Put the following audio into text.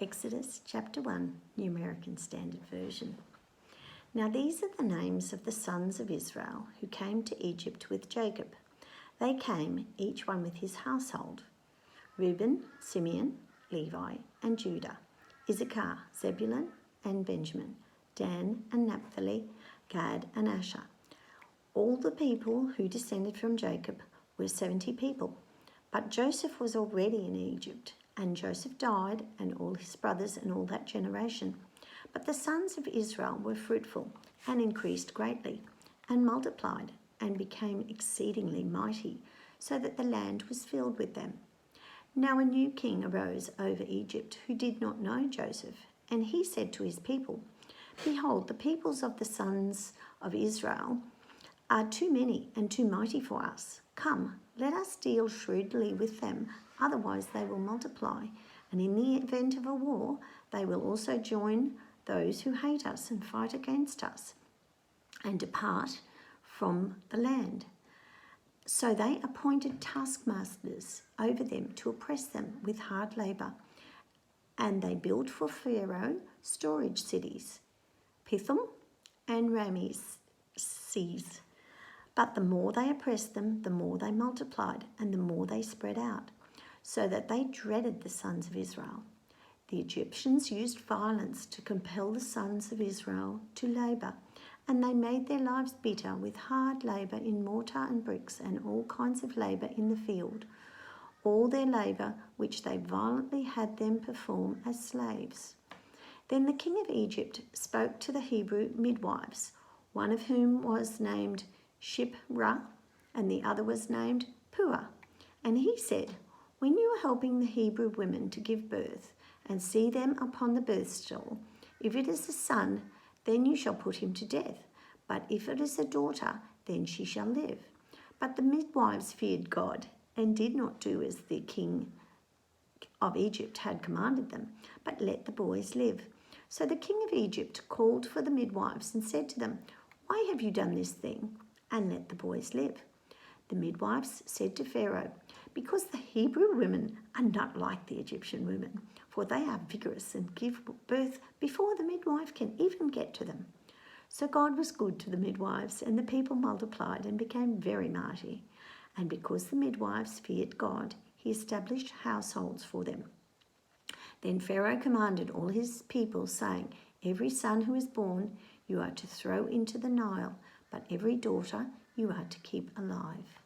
Exodus chapter 1, New American Standard Version. Now these are the names of the sons of Israel who came to Egypt with Jacob. They came, each one with his household: Reuben, Simeon, Levi, and Judah; Issachar, Zebulun, and Benjamin; Dan and Naphtali; Gad and Asher. All the people who descended from Jacob were 70 people. But Joseph was already in Egypt, and Joseph died, and all his brothers and all that generation. But the sons of Israel were fruitful, and increased greatly, and multiplied, and became exceedingly mighty, so that the land was filled with them. Now a new king arose over Egypt, who did not know Joseph, and he said to his people, "Behold, the peoples of the sons of Israel are too many and too mighty for us. Come, let us deal shrewdly with them, otherwise they will multiply, and in the event of a war, they will also join those who hate us and fight against us, and depart from the land." So they appointed taskmasters over them to oppress them with hard labour, and they built for Pharaoh storage cities, Pithom and Ramesses. But the more they oppressed them, the more they multiplied, and the more they spread out, so that they dreaded the sons of Israel. The Egyptians used violence to compel the sons of Israel to labour, and they made their lives bitter with hard labour in mortar and bricks and all kinds of labour in the field, all their labour which they violently had them perform as slaves. Then the king of Egypt spoke to the Hebrew midwives, one of whom was named Shiphrah, and the other was named Puah. And he said, "When you are helping the Hebrew women to give birth, and see them upon the birth stool, if it is a son, then you shall put him to death. But if it is a daughter, then she shall live." But the midwives feared God, and did not do as the king of Egypt had commanded them, but let the boys live. So the king of Egypt called for the midwives and said to them, "Why have you done this thing, and let the boys live?" The midwives said to Pharaoh, "Because the Hebrew women are not like the Egyptian women, for they are vigorous and give birth before the midwife can even get to them." So God was good to the midwives, and the people multiplied and became very mighty. And because the midwives feared God, he established households for them. Then Pharaoh commanded all his people, saying, "Every son who is born you are to throw into the Nile, but every daughter you are to keep alive."